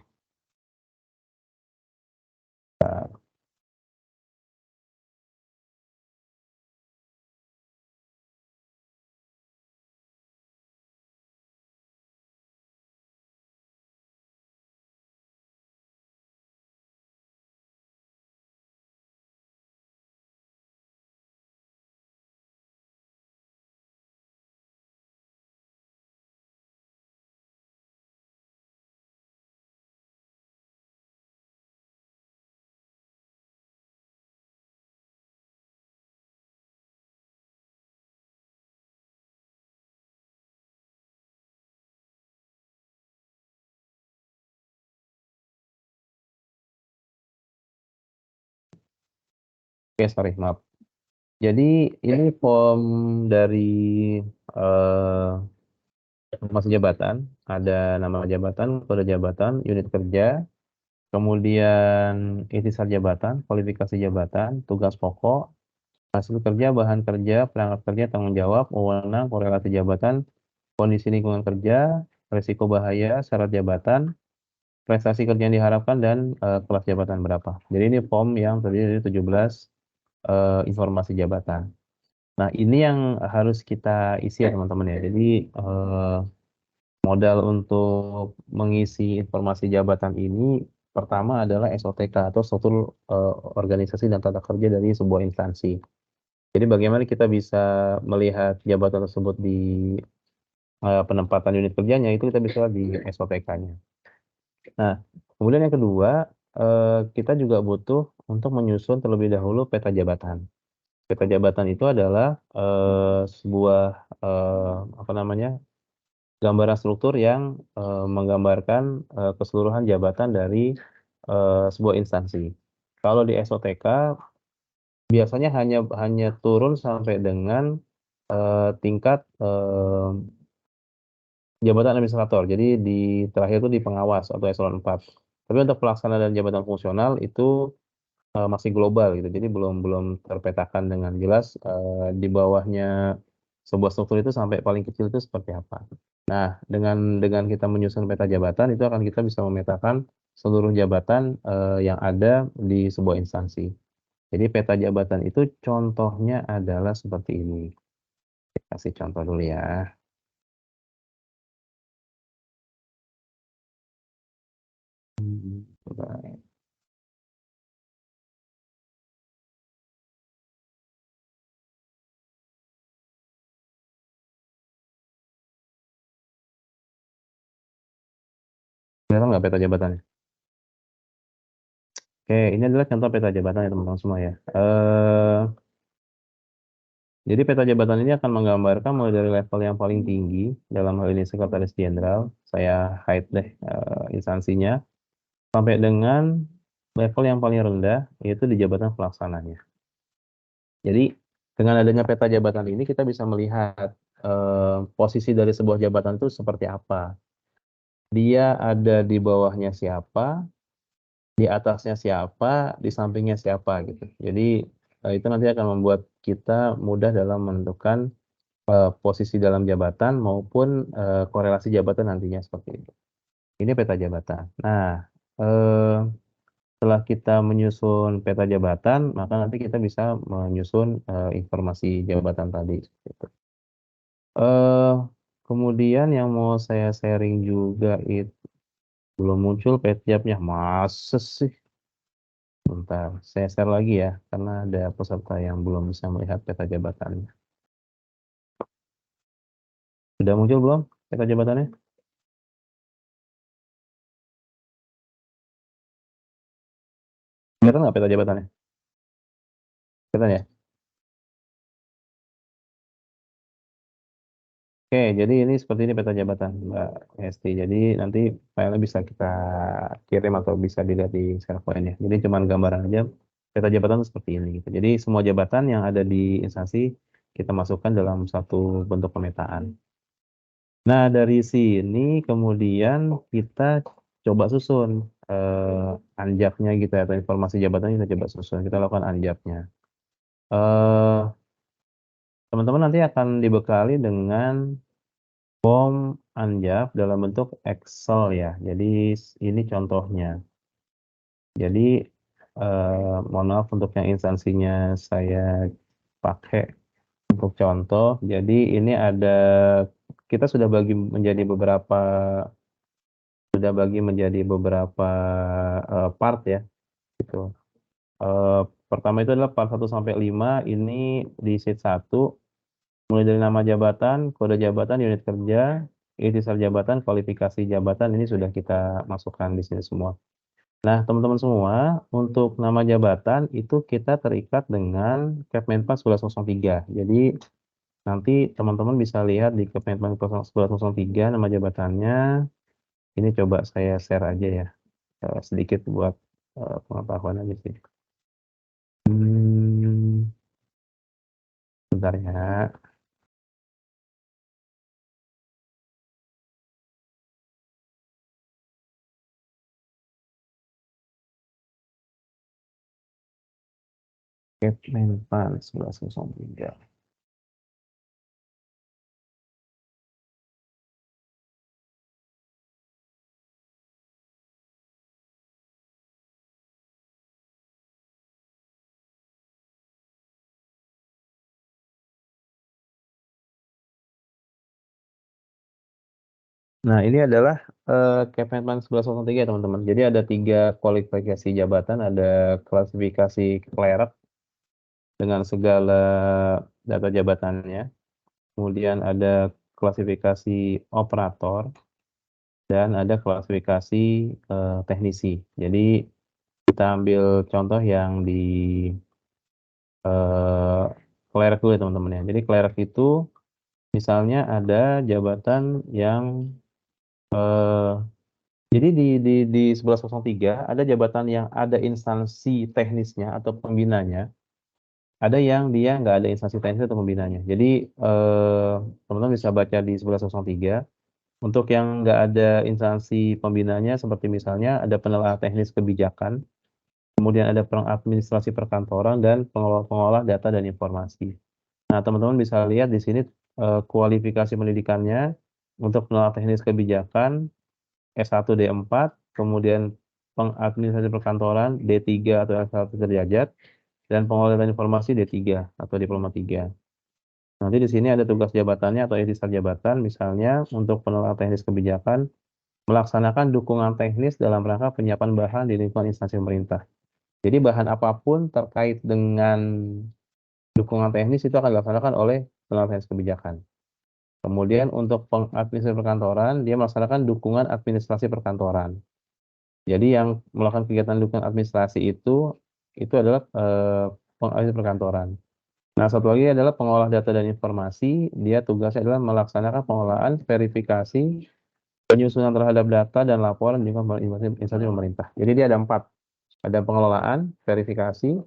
Oke, sorry, maaf. Jadi ini form dari informasi jabatan. Ada nama jabatan, kode jabatan, unit kerja, kemudian ikhtisar jabatan, kualifikasi jabatan, tugas pokok, hasil kerja, bahan kerja, perangkat kerja, tanggung jawab, wewenang, korelasi jabatan, kondisi lingkungan kerja, risiko bahaya, syarat jabatan, prestasi kerja yang diharapkan, dan kelas jabatan berapa. Jadi ini form yang terdiri dari 17 informasi jabatan. Nah, ini yang harus kita isi ya teman-teman ya. Jadi modal untuk mengisi informasi jabatan ini pertama adalah SOTK atau struktur organisasi dan tata kerja dari sebuah instansi. Jadi bagaimana kita bisa melihat jabatan tersebut di penempatan unit kerjanya, itu kita bisa di SOTK-nya. Nah, kemudian yang kedua, kita juga butuh untuk menyusun terlebih dahulu peta jabatan. Peta jabatan itu adalah sebuah apa namanya, gambaran struktur yang menggambarkan keseluruhan jabatan dari sebuah instansi. Kalau di SOTK biasanya hanya turun sampai dengan tingkat jabatan administrator. Jadi di terakhir itu di pengawas atau eselon 4. Tapi untuk pelaksana dan jabatan fungsional itu masih global gitu. Jadi belum belum terpetakan dengan jelas di bawahnya sebuah struktur itu sampai paling kecil itu seperti apa. Nah, dengan kita menyusun peta jabatan itu akan kita bisa memetakan seluruh jabatan yang ada di sebuah instansi. Jadi peta jabatan itu contohnya adalah seperti ini. Kasih contoh dulu ya. Coba. Kelihatan nggak peta jabatannya? Oke, ini adalah contoh peta jabatan ya teman-teman semua ya. Jadi peta jabatan ini akan menggambarkan mulai dari level yang paling tinggi, dalam hal ini sekretaris jenderal, saya hide deh instansinya, sampai dengan level yang paling rendah, yaitu di jabatan pelaksananya. Jadi dengan adanya peta jabatan ini kita bisa melihat posisi dari sebuah jabatan itu seperti apa. Dia ada di bawahnya siapa, di atasnya siapa, di sampingnya siapa gitu. Jadi itu nanti akan membuat kita mudah dalam menentukan posisi dalam jabatan maupun korelasi jabatan nantinya seperti itu. Ini peta jabatan. Nah, setelah kita menyusun peta jabatan, maka nanti kita bisa menyusun informasi jabatan tadi. Gitu. Kemudian yang mau saya sharing juga itu belum muncul petjabnya, masa sih? Bentar, saya share lagi ya, karena ada peserta yang belum bisa melihat peta jabatannya. Sudah muncul belum peta jabatannya? Kelihatan nggak peta jabatannya? Kelihatan ya? Oke, jadi ini seperti ini peta jabatan Mbak Esti. Jadi nanti filenya bisa kita kirim atau bisa dilihat di SharePoint ya. Jadi cuman gambaran aja peta jabatan itu seperti ini gitu. Jadi semua jabatan yang ada di instansi kita masukkan dalam satu bentuk pemetaan. Nah, dari sini kemudian kita coba susun anjapnya gitu ya, atau informasi jabatan kita coba susun. Kita lakukan anjapnya. Eh, Teman-teman nanti akan dibekali dengan form anjap dalam bentuk Excel ya. Jadi ini contohnya. Jadi mohon maaf untuk yang instansinya saya pakai untuk contoh. Jadi ini ada, kita sudah bagi menjadi beberapa part ya gitu. Pertama itu adalah part 1 sampai 5 ini di sheet 1 mulai dari nama jabatan, kode jabatan, unit kerja, ikhtisar jabatan, kualifikasi jabatan ini sudah kita masukkan di sini semua. Nah, teman-teman semua, untuk nama jabatan itu kita terikat dengan Kepmenpan 1103. Jadi nanti teman-teman bisa lihat di Kepmenpan 1103 nama jabatannya. Ini coba saya share aja ya, sedikit buat pengetahuan aja sih. Bentar ya. Kepmenpan 1103. Nah, ini adalah Kepmenpan 1103 teman-teman. Jadi ada 3 kualifikasi jabatan, ada klasifikasi clerk dengan segala data jabatannya. Kemudian ada klasifikasi operator dan ada klasifikasi teknisi. Jadi kita ambil contoh yang di clerk dulu ya teman-teman ya. Jadi clerk itu misalnya ada jabatan yang eh, jadi di 1103 ada jabatan yang ada instansi teknisnya atau pembinanya, ada yang dia nggak ada instansi teknis atau pembinanya. Jadi teman-teman bisa baca di 1103 untuk yang nggak ada instansi pembinanya seperti misalnya ada penelaah teknis kebijakan, kemudian ada pengadministrasi perkantoran dan pengolah data dan informasi. Nah, teman-teman bisa lihat di sini kualifikasi pendidikannya untuk penelaah teknis kebijakan S1 D4, kemudian pengadministrasi perkantoran D3 atau S1 sederajat, dan pengelolaan informasi D3 atau diploma 3. Nanti di sini ada tugas jabatannya atau etisar jabatan, misalnya untuk penelaah teknis kebijakan, melaksanakan dukungan teknis dalam rangka penyiapan bahan di lingkungan instansi pemerintah. Jadi bahan apapun terkait dengan dukungan teknis itu akan dilaksanakan oleh penelaah teknis kebijakan. Kemudian untuk pengadministrasi perkantoran, dia melaksanakan dukungan administrasi perkantoran. Jadi yang melakukan kegiatan dukungan administrasi itu adalah pengadministrasi perkantoran. Nah, satu lagi adalah pengolah data dan informasi. Dia tugasnya adalah melaksanakan pengolahan, verifikasi, penyusunan terhadap data dan laporan di instansi pemerintah. Jadi dia ada 4. Ada pengelolaan, verifikasi,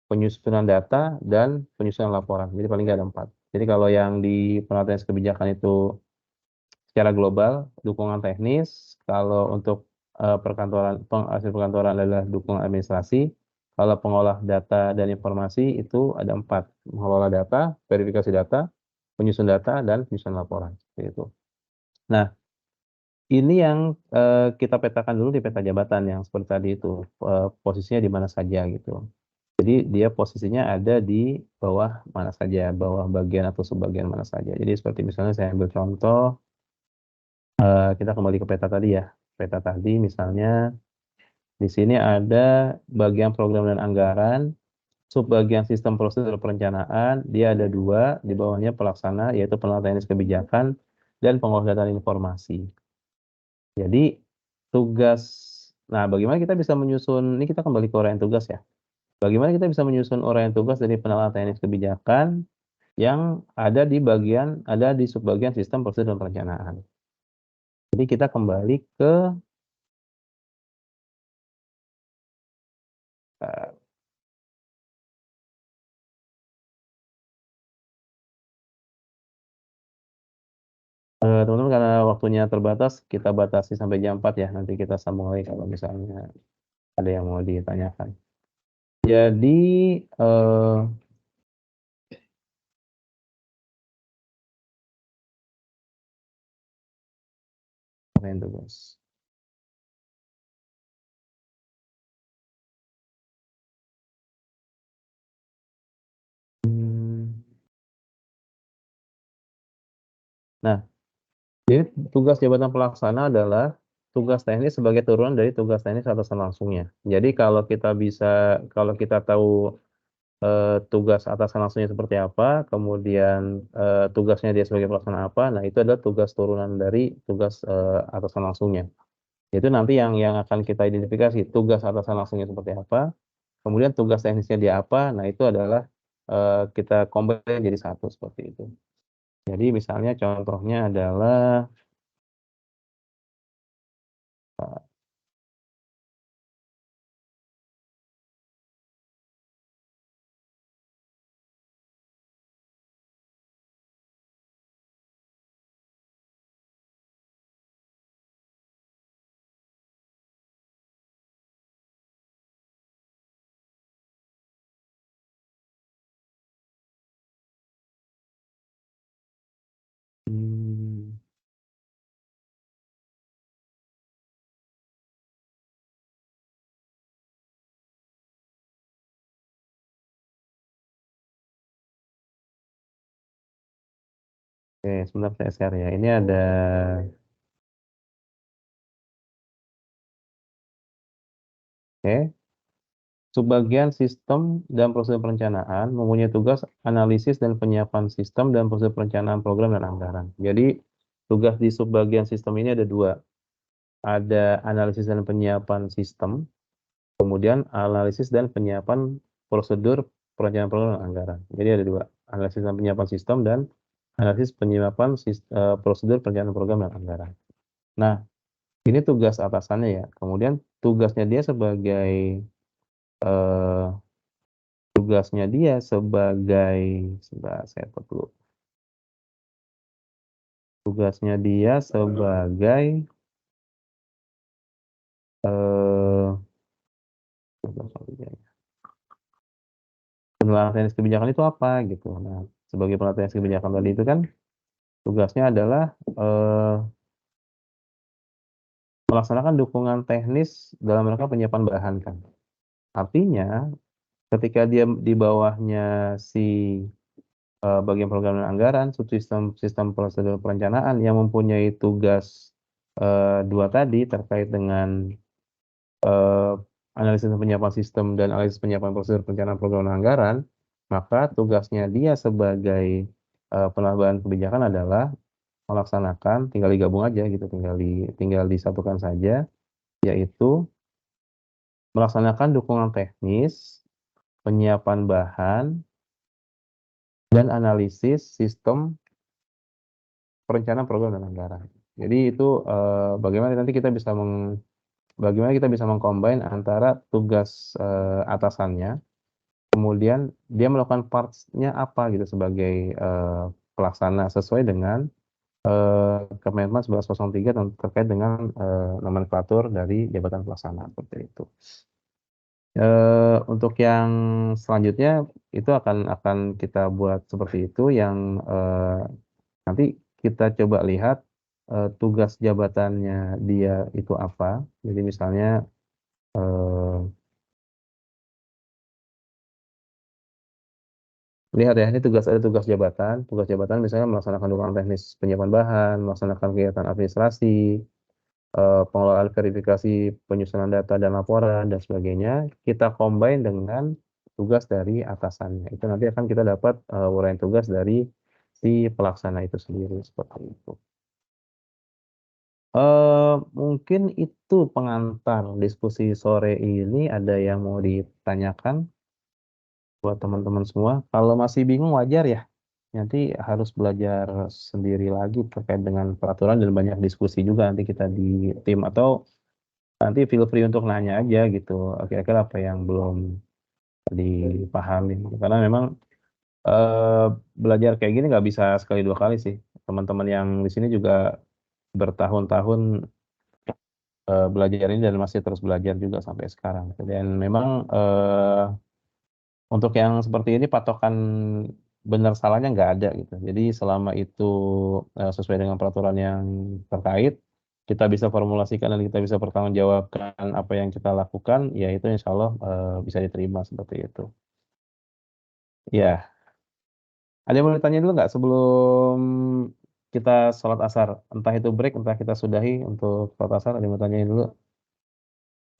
penyusunan data, dan penyusunan laporan. Jadi paling nggak ada 4. Jadi kalau yang di penelitian kebijakan itu secara global, dukungan teknis. Kalau untuk perkantoran, penghasil perkantoran adalah dukungan administrasi. Kalau pengolah data dan informasi itu ada 4. Mengelola data, verifikasi data, penyusun data, dan penyusun laporan. Seperti itu. Nah, ini yang kita petakan dulu di peta jabatan yang seperti tadi itu. Posisinya di mana saja gitu. Jadi dia posisinya ada di bawah mana saja, bawah bagian atau sebagian mana saja. Jadi seperti misalnya saya ambil contoh, kita kembali ke peta tadi ya. Peta tadi misalnya di sini ada bagian program dan anggaran, subbagian sistem prosedur perencanaan, dia ada 2, di bawahnya pelaksana, yaitu pengelola teknis kebijakan, dan pengolah data dan informasi. Jadi tugas, nah bagaimana kita bisa menyusun, ini kita kembali ke uraian tugas ya. Bagaimana kita bisa menyusun uraian tugas dari pengelola teknis kebijakan yang ada di subbagian sistem prosedur dan perencanaan. Jadi kita kembali ke teman-teman karena waktunya terbatas, kita batasi sampai jam 4 ya. Nanti kita sambung lagi kalau misalnya ada yang mau ditanyakan. Jadi, apa yang tugas? Nah, jadi tugas jabatan pelaksana adalah tugas teknis sebagai turunan dari tugas teknis atasan langsungnya. Jadi kalau kita tahu tugas atasan langsungnya seperti apa, kemudian tugasnya dia sebagai pelaksana apa, nah itu adalah tugas turunan dari tugas atasan langsungnya. Itu nanti yang akan kita identifikasi tugas atasan langsungnya seperti apa, kemudian tugas teknisnya dia apa, nah itu adalah kita combine jadi satu seperti itu. Jadi misalnya contohnya adalah Oke, sebentar saya share ya. Ini ada oke. Subbagian sistem dan prosedur perencanaan mempunyai tugas analisis dan penyiapan sistem dan prosedur perencanaan program dan anggaran. Jadi tugas di subbagian sistem ini ada dua. Ada analisis dan penyiapan sistem, kemudian analisis dan penyiapan prosedur perencanaan program dan anggaran. Jadi ada dua, analisis dan penyiapan sistem dan analisis penyiapan prosedur perencanaan program dan anggaran. Nah, ini tugas atasannya ya. Kemudian tugasnya dia sebagai eh, sebentar saya tutup dulu. Tugasnya dia sebagai eh penelitian teknis kebijakan itu apa gitu. Nah, sebagai penelitian teknis kebijakan tadi itu kan tugasnya adalah melaksanakan dukungan teknis dalam rangka penyiapan bahan kan. Artinya ketika dia di bawahnya si bagian program dan anggaran, sistem prosedur perencanaan yang mempunyai tugas dua tadi terkait dengan analisis penyiapan sistem dan analisis penyiapan prosedur perencanaan program dan anggaran, maka tugasnya dia sebagai penambahan kebijakan adalah melaksanakan, tinggal digabung aja gitu, tinggal disatukan saja, yaitu melaksanakan dukungan teknis, penyiapan bahan, dan analisis sistem perencanaan program dan anggaran. Jadi itu bagaimana kita bisa mengcombine antara tugas atasannya, kemudian dia melakukan parts-nya apa gitu sebagai pelaksana sesuai dengan Kemenpan 1103 terkait dengan nomenklatur dari jabatan pelaksana seperti itu. Untuk yang selanjutnya itu akan kita buat seperti itu yang nanti kita coba lihat tugas jabatannya dia itu apa. Jadi misalnya lihat ya, ini ada tugas jabatan. Tugas jabatan misalnya melaksanakan dukungan teknis penyiapan bahan, melaksanakan kegiatan administrasi, pengelolaan verifikasi penyusunan data dan laporan dan sebagainya, kita combine dengan tugas dari atasannya. Itu nanti akan kita dapat uraian tugas dari si pelaksana itu sendiri seperti itu. Mungkin itu pengantar diskusi sore ini. Ada yang mau ditanyakan buat teman-teman semua? Kalau masih bingung wajar ya. Nanti harus belajar sendiri lagi terkait dengan peraturan dan banyak diskusi juga nanti kita di tim, atau nanti feel free untuk nanya aja gitu, kira-kira apa yang belum dipahami. Karena memang belajar kayak gini nggak bisa sekali dua kali sih. Teman-teman yang di sini juga bertahun-tahun belajar ini dan masih terus belajar juga sampai sekarang. Dan memang untuk yang seperti ini patokan benar salahnya nggak ada gitu. Jadi selama itu sesuai dengan peraturan yang terkait, kita bisa formulasikan dan kita bisa pertanggungjawabkan apa yang kita lakukan, ya itu insya Allah bisa diterima seperti itu. Ya, ada yang mau ditanya dulu nggak sebelum kita sholat asar? Entah itu break, entah kita sudahi untuk sholat asar, ada yang mau tanyain dulu?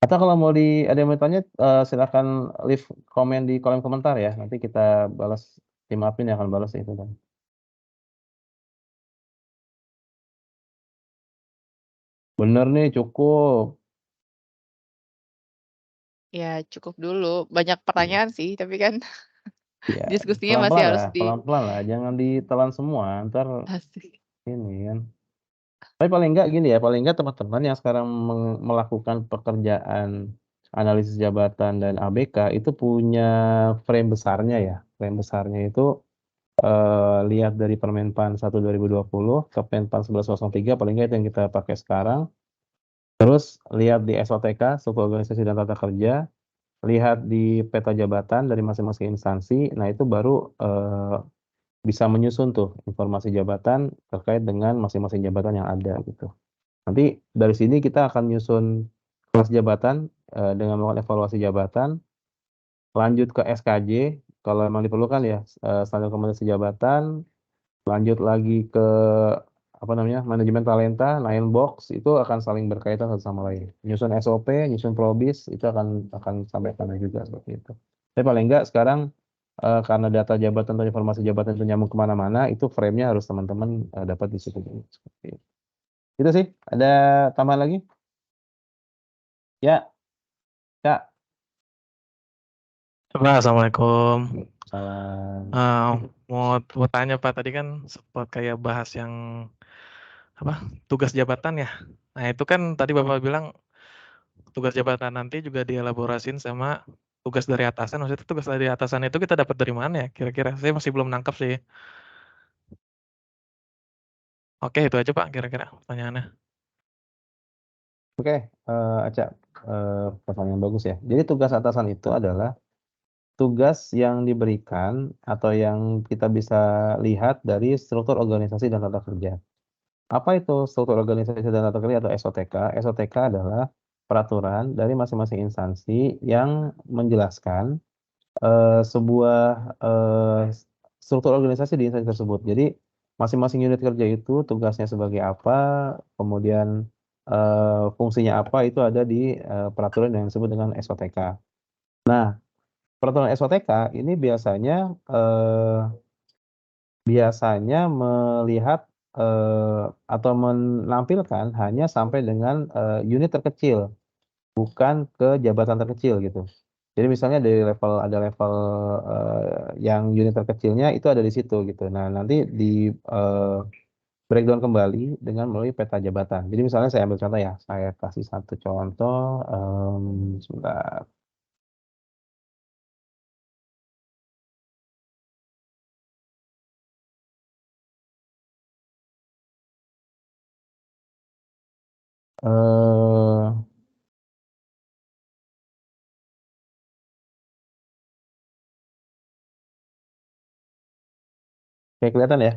Atau kalau ada yang mau tanya, silakan leave komen di kolom komentar ya. Nanti kita balas, tim admin yang akan balas itu kan. Bener nih, cukup. Ya, cukup dulu. Banyak pertanyaan sih, tapi kan Ya, diskusinya masih pelan-pelan harus lah, pelan-pelan lah. Jangan ditelan semua, ntar Asik. ini kan. Tapi paling enggak gini ya, paling enggak teman-teman yang sekarang melakukan pekerjaan analisis jabatan dan ABK itu punya frame besarnya ya. Frame besarnya itu lihat dari Permenpan 1 2020 ke Permenpan 1103, paling enggak itu yang kita pakai sekarang. Terus lihat di SOTK, Struktur Organisasi dan Tata Kerja, lihat di peta jabatan dari masing-masing instansi. Nah, itu baru bisa menyusun tuh informasi jabatan terkait dengan masing-masing jabatan yang ada gitu. Nanti dari sini kita akan nyusun kelas jabatan dengan melakukan evaluasi jabatan, lanjut ke SKJ kalau memang diperlukan ya, standar kompetensi jabatan, lanjut lagi ke manajemen talenta, Nine Box itu akan saling berkaitan satu sama lain. Nyusun SOP, nyusun probis itu akan sampai sana juga seperti itu. Tapi paling enggak sekarang karena data jabatan atau informasi jabatan itu nyambung kemana-mana, itu frame-nya harus teman-teman dapat di situ seperti itu. Itu sih. Ada tambahan lagi? Ya, Kak. Pak, Assalamualaikum. Salam. Mau tanya Pak, tadi kan sempat kayak bahas yang tugas jabatan ya. Nah itu kan tadi Bapak bilang tugas jabatan nanti juga dielaborasin sama tugas dari atasan. Maksudnya tugas dari atasan itu kita dapat dari mana ya? Kira-kira saya masih belum nangkep sih. Oke, itu aja Pak kira-kira pertanyaannya. Oke, Acak, pertanyaan bagus ya. Jadi tugas atasan itu adalah tugas yang diberikan atau yang kita bisa lihat dari struktur organisasi dan tata kerja. Apa itu struktur organisasi dan tata kerja atau SOTK? SOTK adalah peraturan dari masing-masing instansi yang menjelaskan sebuah struktur organisasi di instansi tersebut. Jadi masing-masing unit kerja itu tugasnya sebagai apa, kemudian fungsinya apa itu ada di peraturan yang disebut dengan SOTK. Nah, peraturan SOTK ini biasanya melihat atau menampilkan hanya sampai dengan unit terkecil, bukan ke jabatan terkecil gitu. Jadi misalnya ada level yang unit terkecilnya itu ada di situ gitu. Nah, nanti di breakdown kembali dengan melalui peta jabatan. Jadi misalnya saya ambil contoh ya, saya kasih satu contoh, sebentar. Kayak kelihatan ya.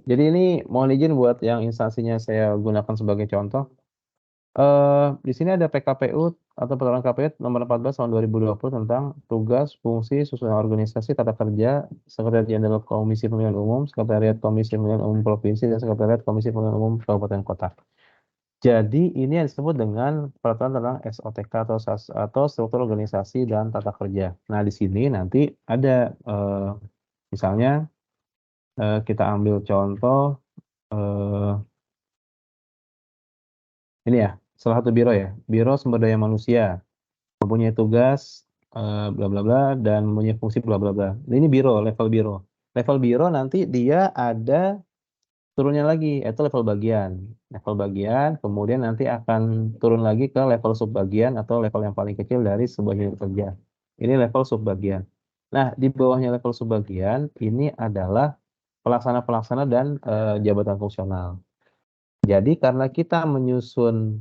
Jadi ini mohon izin buat yang instansinya saya gunakan sebagai contoh. Di sini ada PKPU atau Peraturan KPU nomor 14 tahun 2020 tentang tugas, fungsi, susunan organisasi, tata kerja, Sekretariat Jenderal Komisi Pemilihan Umum, Sekretariat Komisi Pemilihan Umum Provinsi, dan Sekretariat Komisi Pemilihan Umum Kabupaten Kota. Jadi ini yang disebut dengan peraturan tentang SOTK atau struktur organisasi dan tata kerja. Nah, di sini nanti ada misalnya kita ambil contoh ini ya, salah satu biro ya, Biro Sumber Daya Manusia, mempunyai tugas bla bla bla dan mempunyai fungsi bla bla bla. Ini biro, level biro. Level biro nanti dia ada turunnya lagi, yaitu level bagian. Level bagian, kemudian nanti akan turun lagi ke level subbagian atau level yang paling kecil dari sebuah unit kerja. Ini level subbagian. Nah, di bawahnya level subbagian, ini adalah pelaksana-pelaksana dan jabatan fungsional. Jadi karena kita menyusun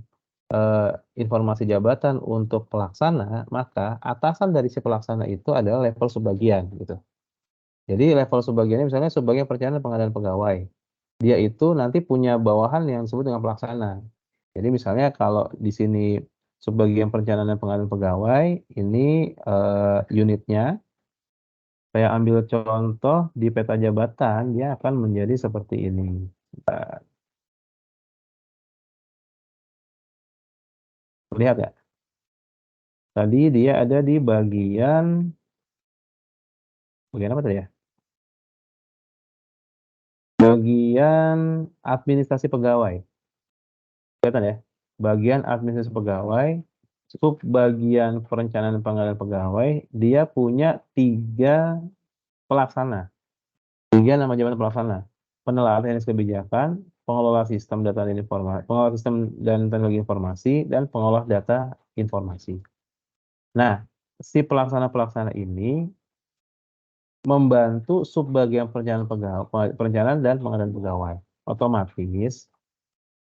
informasi jabatan untuk pelaksana, maka atasan dari si pelaksana itu adalah level subbagian gitu. Jadi level subbagiannya misalnya subbagian perencanaan pengadaan pegawai. Dia itu nanti punya bawahan yang disebut dengan pelaksana. Jadi misalnya kalau di sini subbagian perencanaan dan pengadaan pegawai, ini unitnya, saya ambil contoh di peta jabatan, dia akan menjadi seperti ini. Lihat ya. Tadi dia ada di bagian apa tadi ya? Bagian administrasi pegawai. Kelihatan ya? Bagian administrasi pegawai, sub bagian perencanaan dan pengadaan pegawai, dia punya 3 pelaksana. 3 nama jabatan pelaksana. Penelaah teknis kebijakan, pengelola sistem data dan informasi, pengelola sistem dan teknologi informasi, dan pengolah data informasi. Nah, si pelaksana-pelaksana ini membantu subbagian perencanaan dan pengadaan pegawai. Otomatis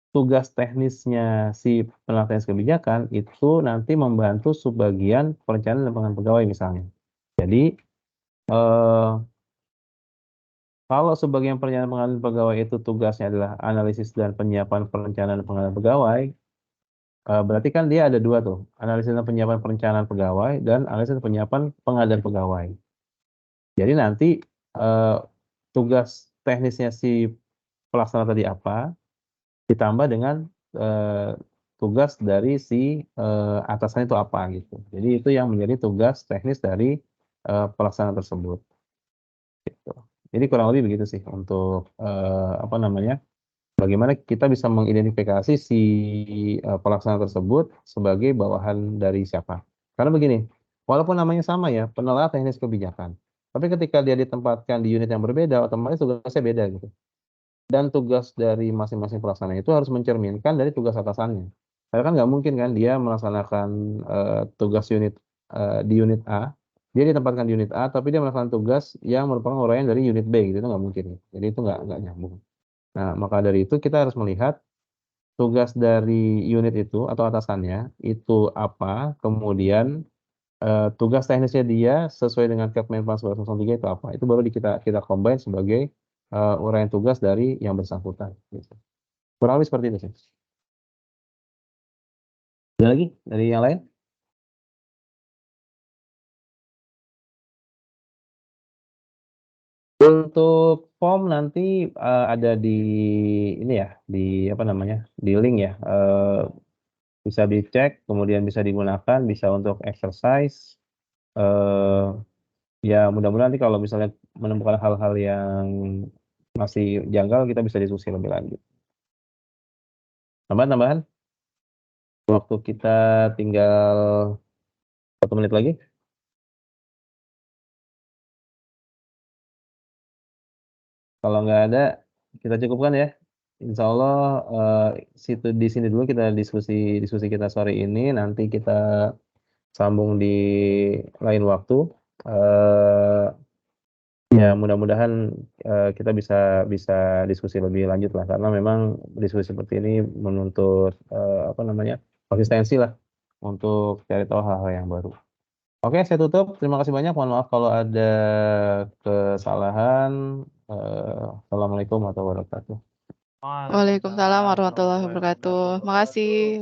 tugas teknisnya si penelaah teknis kebijakan itu nanti membantu subbagian perencanaan dan pengadaan pegawai misalnya. Jadi kalau subbagian perencanaan dan pengadaan pegawai itu tugasnya adalah analisis dan penyiapan perencanaan dan pengadaan pegawai, berarti kan dia ada 2 tuh, analisis dan penyiapan perencanaan pegawai dan analisis dan penyiapan pengadaan pegawai. Jadi nanti tugas teknisnya si pelaksana tadi apa, ditambah dengan tugas dari si atasannya itu apa gitu. Jadi itu yang menjadi tugas teknis dari pelaksana tersebut. Gitu. Jadi kurang lebih begitu sih untuk apa namanya, bagaimana kita bisa mengidentifikasi si pelaksana tersebut sebagai bawahan dari siapa. Karena begini, walaupun namanya sama ya, penelaah teknis kebijakan. Tapi ketika dia ditempatkan di unit yang berbeda, otomatis tugasnya beda gitu. Dan tugas dari masing-masing pelaksana itu harus mencerminkan dari tugas atasannya. Karena kan nggak mungkin kan dia melaksanakan tugas unit di unit A, dia ditempatkan di unit A, tapi dia melaksanakan tugas yang merupakan uraian dari unit B gitu, itu nggak mungkin. Jadi itu nggak nyambung. Nah, maka dari itu kita harus melihat tugas dari unit itu atau atasannya itu apa, kemudian tugas teknisnya dia sesuai dengan Kepmenpan 1103 itu apa. Itu baru kita combine sebagai uraian tugas dari yang bersangkutan gitu. Kurang lebih seperti itu sih. Ada lagi dari yang lain? Untuk form nanti ada di ini ya, di apa namanya, di link ya. Bisa dicek, kemudian bisa digunakan, bisa untuk exercise. Ya mudah-mudahan nanti kalau misalnya menemukan hal-hal yang masih janggal, kita bisa diskusi lebih lanjut. Tambahan? Waktu kita tinggal 1 menit lagi. Kalau nggak ada, kita cukupkan ya. Insya Allah di sini dulu kita diskusi kita sore ini. Nanti kita sambung di lain waktu. Ya mudah-mudahan kita bisa diskusi lebih lanjut lah, karena memang diskusi seperti ini menuntut apa namanya, konsistensi lah untuk cari tahu hal-hal yang baru. Oke, saya tutup. Terima kasih banyak. Mohon maaf kalau ada kesalahan. Assalamualaikum warahmatullahi wabarakatuh. Waalaikumsalam warahmatullahi wabarakatuh. Makasih.